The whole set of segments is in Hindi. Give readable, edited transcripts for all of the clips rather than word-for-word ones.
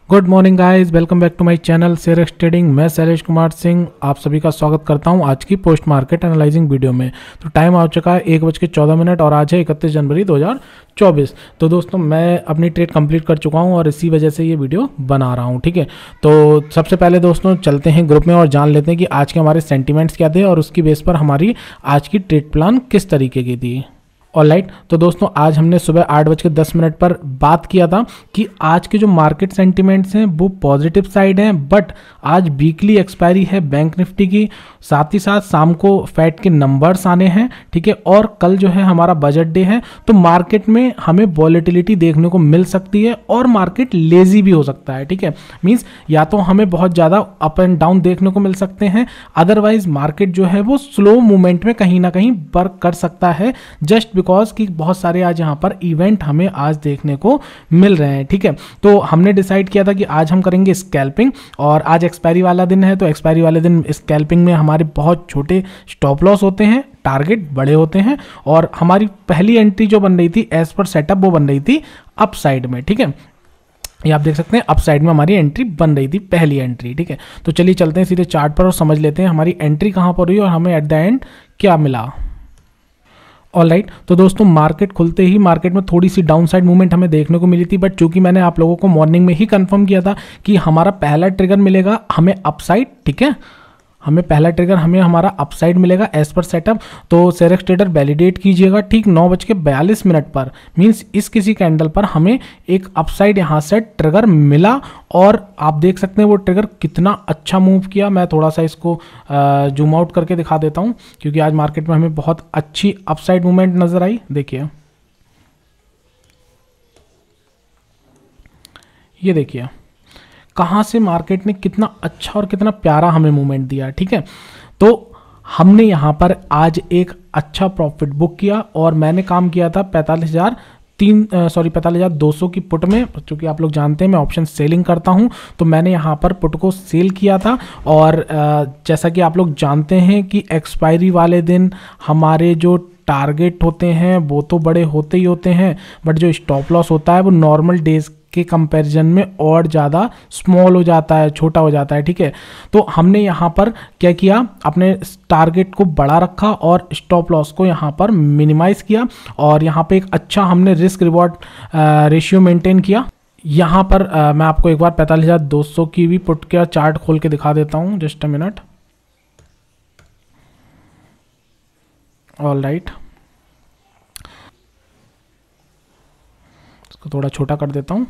Good morning guys, welcome back to my channel ShareX trading. मैं शैलेश कुमार सिंह आप सभी का स्वागत करता हूं आज की पोस्ट मार्केट एनालाइजिंग वीडियो में। तो टाइम आ चुका है 1:14 और आज है 31 जनवरी 2024। तो दोस्तों मैं अपनी ट्रेड कंप्लीट कर चुका हूं और इसी वजह से ये वीडियो बना रहा हूं। ठीक है, तो सबसे पहले दोस्तों चलते हैं ग्रुप में और जान लेते हैं कि आज के हमारे सेंटिमेंट्स क्या थे और उसकी बेस पर हमारी आज की ट्रेड प्लान किस तरीके की थी। ऑलराइट, तो दोस्तों आज हमने सुबह 8:10 पर बात किया था कि आज के जो मार्केट सेंटिमेंट्स हैं वो पॉजिटिव साइड हैं, बट आज वीकली एक्सपायरी है बैंक निफ्टी की, साथ ही साथ शाम को फैट के नंबर्स आने हैं। ठीक है, और कल जो है हमारा बजट डे है, तो मार्केट में हमें वॉलेटिलिटी देखने को मिल सकती है और मार्केट लेजी भी हो सकता है। ठीक है, मींस या तो हमें बहुत ज़्यादा अप एंड डाउन देखने को मिल सकते हैं, अदरवाइज मार्केट जो है वो स्लो मूवमेंट में कहीं ना कहीं वर्क कर सकता है, जस्ट बिकॉज कि बहुत सारे आज यहाँ पर इवेंट हमें आज देखने को मिल रहे हैं। ठीक है, तो हमने डिसाइड किया था कि आज हम करेंगे स्कैल्पिंग और आज एक्सपायरी वाला दिन है, तो एक्सपायरी वाले दिन स्कैल्पिंग में हमारे बहुत छोटे स्टॉप लॉस होते हैं, टारगेट बड़े होते हैं और हमारी पहली एंट्री जो बन रही थी एज पर सेटअप वो बन रही थी अप साइड में। ठीक है, ये आप देख सकते हैं अप साइड में हमारी एंट्री बन रही थी, पहली एंट्री। ठीक है, तो चलिए चलते हैं सीधे चार्ट पर और समझ लेते हैं हमारी एंट्री कहाँ पर हुई और हमें एट द एंड क्या मिला। ऑलराइट, तो दोस्तों मार्केट खुलते ही मार्केट में थोड़ी सी डाउन साइड मूवमेंट हमें देखने को मिली थी, बट चूंकि मैंने आप लोगों को मॉर्निंग में ही कंफर्म किया था कि हमारा पहला ट्रिगर मिलेगा हमें अपसाइड। ठीक है, हमें पहला ट्रिगर हमारा अपसाइड मिलेगा एज पर सेटअप। तो शेयरएक्स ट्रेडर वैलिडेट कीजिएगा ठीक 9:42 पर, मींस इस किसी कैंडल पर हमें एक अपसाइड यहाँ से ट्रिगर मिला और आप देख सकते हैं वो ट्रिगर कितना अच्छा मूव किया। मैं थोड़ा सा इसको जूम आउट करके दिखा देता हूँ क्योंकि आज मार्केट में हमें बहुत अच्छी अपसाइड मूवमेंट नजर आई। देखिए, ये देखिए कहाँ से मार्केट ने कितना अच्छा और कितना प्यारा हमें मूवमेंट दिया। ठीक है, तो हमने यहाँ पर आज एक अच्छा प्रॉफिट बुक किया और मैंने काम किया था 45,200 की पुट में, क्योंकि आप लोग जानते हैं मैं ऑप्शन सेलिंग करता हूं, तो मैंने यहाँ पर पुट को सेल किया था। और जैसा कि आप लोग जानते हैं कि एक्सपायरी वाले दिन हमारे जो टारगेट होते हैं वो तो बड़े होते ही होते हैं, बट जो स्टॉप लॉस होता है वो नॉर्मल डेज के कंपैरिजन में और ज़्यादा स्मॉल हो जाता है, छोटा हो जाता है। ठीक है, तो हमने यहाँ पर क्या किया, अपने टारगेट को बड़ा रखा और स्टॉप लॉस को यहाँ पर मिनिमाइज किया और यहाँ पे एक अच्छा हमने रिस्क रिवॉर्ड रेशियो मेंटेन किया। यहाँ पर मैं आपको एक बार 45,200 की भी पुट का चार्ट खोल के दिखा देता हूँ, just a minute. All right, इसको थोड़ा छोटा कर देता हूँ।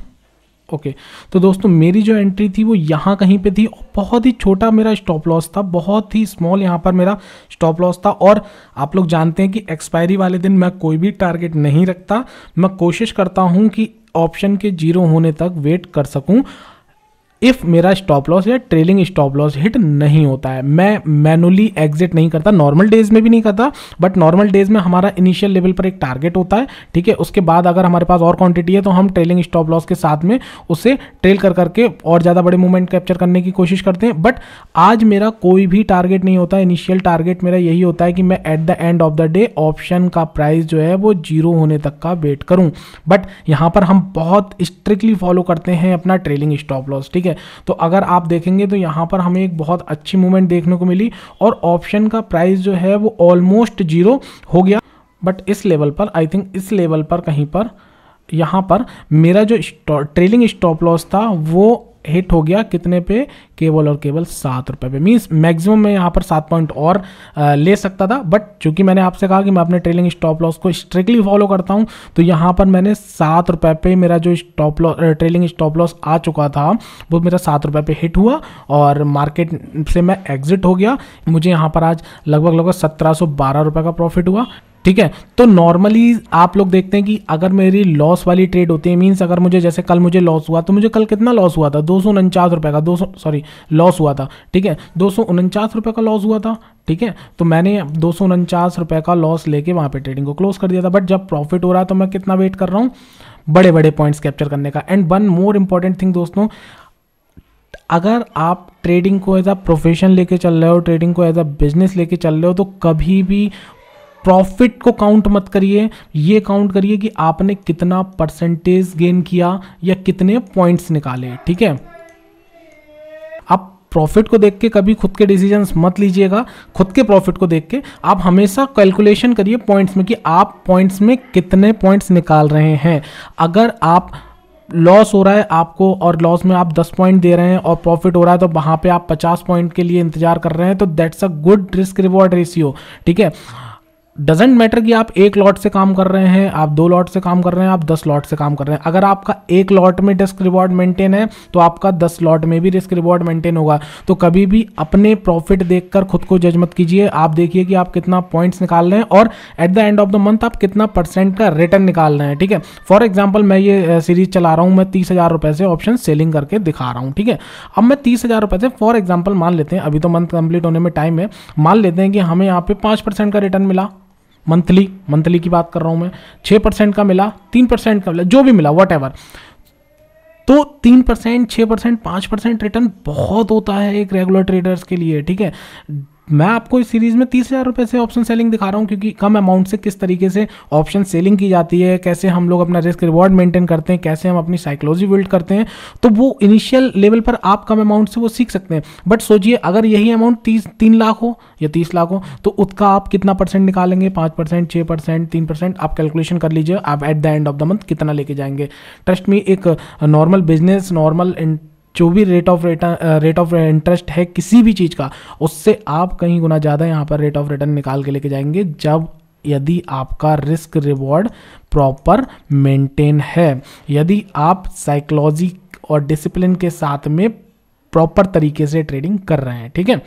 ओके, तो दोस्तों मेरी जो एंट्री थी वो यहाँ कहीं पे थी, बहुत ही छोटा मेरा स्टॉप लॉस था, बहुत ही स्मॉल यहाँ पर मेरा स्टॉप लॉस था। और आप लोग जानते हैं कि एक्सपायरी वाले दिन मैं कोई भी टारगेट नहीं रखता, मैं कोशिश करता हूँ कि ऑप्शन के 0 होने तक वेट कर सकूँ। इफ मेरा स्टॉप लॉस या ट्रेलिंग स्टॉप लॉस हिट नहीं होता है, मैं मैनुअली एग्जिट नहीं करता, नॉर्मल डेज में भी नहीं करता, बट नॉर्मल डेज में हमारा इनिशियल लेवल पर एक टारगेट होता है। ठीक है, उसके बाद अगर हमारे पास और क्वांटिटी है तो हम ट्रेलिंग स्टॉप लॉस के साथ में उसे ट्रेल कर करके और ज़्यादा बड़े मूवमेंट कैप्चर करने की कोशिश करते हैं। बट आज मेरा कोई भी टारगेट नहीं होता, इनिशियल टारगेट मेरा यही होता है कि मैं at the end of the day option का प्राइस जो है वो 0 होने तक का वेट करूँ। बट यहाँ पर हम बहुत स्ट्रिक्टली फॉलो करते हैं अपना ट्रेलिंग स्टॉप लॉस। ठीक है, तो अगर आप देखेंगे तो यहाँ पर हमें एक बहुत अच्छी मूवमेंट देखने को मिली और ऑप्शन का प्राइस जो है वो ऑलमोस्ट 0 हो गया। बट इस लेवल पर, आई थिंक इस लेवल पर कहीं पर यहाँ पर मेरा जो ट्रेलिंग स्टॉप लॉस था वो हिट हो गया, कितने पे, केवल और केवल 7 रुपये पे। मीन्स मैक्सिमम मैं यहाँ पर 7 पॉइंट और ले सकता था, बट चूंकि मैंने आपसे कहा कि मैं अपने ट्रेलिंग स्टॉप लॉस को स्ट्रिक्टली फॉलो करता हूँ, तो यहाँ पर मैंने 7 रुपये पे मेरा जो stop loss trailing stop loss आ चुका था वो मेरा 7 रुपये पे हिट हुआ और मार्केट से मैं एग्जिट हो गया। मुझे यहाँ पर आज लगभग 1712 रुपये का प्रॉफिट हुआ। ठीक है, तो नॉर्मली आप लोग देखते हैं कि अगर मेरी लॉस वाली ट्रेड होती है, मीन्स अगर मुझे जैसे कल मुझे लॉस हुआ, तो मुझे कल कितना लॉस हुआ था, 249 रुपये का, लॉस हुआ था। ठीक है, 249 रुपये का लॉस हुआ था। ठीक है, तो मैंने 249 रुपये का लॉस लेके वहाँ पे ट्रेडिंग को क्लोज कर दिया था। बट जब प्रॉफिट हो रहा है तो मैं कितना वेट कर रहा हूँ, बड़े बड़े पॉइंट्स कैप्चर करने का। And one more important thing दोस्तों, अगर आप ट्रेडिंग को एज अ प्रोफेशन लेके चल रहे हो, ट्रेडिंग को एज अ बिजनेस लेके चल रहे हो, तो कभी भी प्रॉफिट को काउंट मत करिए, ये काउंट करिए कि आपने कितना परसेंटेज गेन किया या कितने पॉइंट्स निकाले। ठीक है, आप प्रॉफिट को देख के कभी खुद के डिसीजंस मत लीजिएगा। खुद के प्रॉफिट को देख के आप हमेशा कैलकुलेशन करिए पॉइंट्स में कि आप पॉइंट्स में कितने पॉइंट्स निकाल रहे हैं। अगर आप लॉस हो रहा है आपको और लॉस में आप 10 पॉइंट दे रहे हैं और प्रॉफिट हो रहा है तो वहां पे आप 50 पॉइंट के लिए इंतजार कर रहे हैं, तो that's a good risk reward ratio. ठीक है, डजेंट मैटर कि आप 1 लॉट से काम कर रहे हैं, आप 2 लॉट से काम कर रहे हैं, आप 10 लॉट से काम कर रहे हैं। अगर आपका 1 लॉट में रिस्क रिवॉर्ड मेंटेन है तो आपका 10 लॉट में भी रिस्क रिवॉर्ड मेंटेन होगा। तो कभी भी अपने प्रॉफिट देखकर खुद को जज मत कीजिए। आप देखिए कि आप कितना पॉइंट्स निकाल रहे हैं और at the end of the month आप कितना % का रिटर्न निकाल रहे हैं। ठीक है, फॉर एग्जाम्पल मैं ये सीरीज चला रहा हूँ, मैं 30,000 रुपये से ऑप्शन सेलिंग करके दिखा रहा हूँ। ठीक है, अब मैं 30,000 रुपये से फॉर एग्जाम्पल मान लेते हैं, अभी तो मंथ कंप्लीट होने में टाइम है, मान लेते हैं कि हमें यहाँ पे 5% का रिटर्न मिला। मंथली की बात कर रहा हूं मैं, 6% का मिला, 3% का मिला, जो भी मिला वट एवर। तो 3%, 6%, 5% रिटर्न बहुत होता है एक रेगुलर ट्रेडर्स के लिए। ठीक है, मैं आपको इस सीरीज में 30,000 रुपये से ऑप्शन सेलिंग दिखा रहा हूं क्योंकि कम अमाउंट से किस तरीके से ऑप्शन सेलिंग की जाती है, कैसे हम लोग अपना रिस्क रिवॉर्ड मेंटेन करते हैं, कैसे हम अपनी साइकोलॉजी बिल्ड करते हैं। तो वो इनिशियल लेवल पर आप कम अमाउंट से वो सीख सकते हैं। बट सोचिए अगर यही अमाउंट 3 लाख हो या 30 लाख हो तो उसका आप कितना % निकालेंगे? 5%, 6%, 3%। आप कैलकुलेशन कर लीजिए आप at the end of the month कितना लेके जाएंगे। ट्रस्ट मी, एक नॉर्मल बिजनेस, नॉर्मल जो भी रेट ऑफ इंटरेस्ट है किसी भी चीज़ का, उससे आप कहीं गुना ज़्यादा यहाँ पर रेट ऑफ रिटर्न निकाल के लेके जाएंगे जब यदि आपका रिस्क रिवॉर्ड प्रॉपर मेंटेन है, यदि आप साइकोलॉजी और डिसिप्लिन के साथ में प्रॉपर तरीके से ट्रेडिंग कर रहे हैं। ठीक है,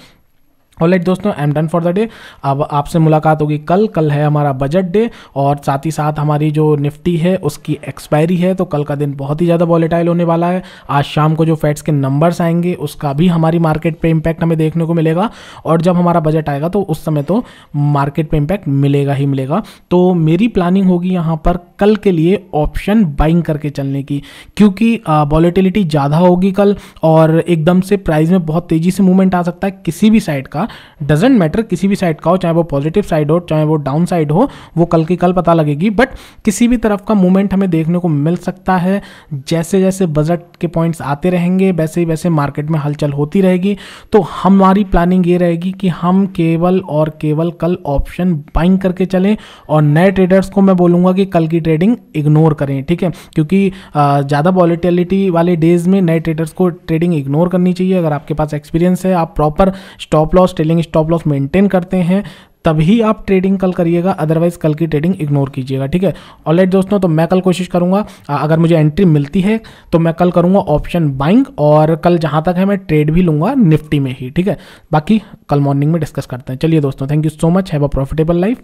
ऑलराइट दोस्तों, I am done for the day. अब आपसे मुलाकात होगी कल है हमारा बजट डे और साथ ही साथ हमारी जो निफ्टी है उसकी एक्सपायरी है, तो कल का दिन बहुत ही ज़्यादा वॉलेटाइल होने वाला है। आज शाम को जो फेड्स के नंबर्स आएंगे उसका भी हमारी मार्केट पे इम्पैक्ट हमें देखने को मिलेगा और जब हमारा बजट आएगा तो उस समय तो मार्केट पे इम्पैक्ट मिलेगा ही मिलेगा। तो मेरी प्लानिंग होगी यहाँ पर कल के लिए ऑप्शन बाइंग करके चलने की, क्योंकि वॉलेटिलिटी ज़्यादा होगी कल और एकदम से प्राइस में बहुत तेज़ी से मूवमेंट आ सकता है किसी भी साइड का, डजेंट मैटर किसी भी साइड का हो, चाहे वो पॉजिटिव साइड हो चाहे वो डाउन साइड हो, वो कल की कल पता लगेगी। बट किसी भी तरफ का मूवमेंट हमें देखने को मिल सकता है। जैसे जैसे बजट के पॉइंट्स आते रहेंगे वैसे ही वैसे मार्केट में हलचल होती रहेगी। तो हमारी प्लानिंग ये रहेगी कि हम केवल और केवल कल ऑप्शन बाइंग करके चलें और नए ट्रेडर्स को मैं बोलूँगा कि कल की ट्रेडिंग इग्नोर करें। ठीक है, क्योंकि ज़्यादा वॉलेटिलिटी वाले डेज में नए ट्रेडर्स को ट्रेडिंग इग्नोर करनी चाहिए। अगर आपके पास एक्सपीरियंस है, आप proper stop loss, trailing stop loss maintain करते हैं, तभी आप ट्रेडिंग कल करिएगा, अदरवाइज कल की ट्रेडिंग इग्नोर कीजिएगा। ठीक है, ऑलराइट दोस्तों, तो मैं कल कोशिश करूंगा, अगर मुझे एंट्री मिलती है तो मैं कल करूंगा ऑप्शन बाइंग और कल जहां तक है मैं ट्रेड भी लूंगा निफ्टी में ही। ठीक है, बाकी कल मॉर्निंग में डिस्कस करते हैं। चलिए दोस्तों, thank you so much, have a profitable life.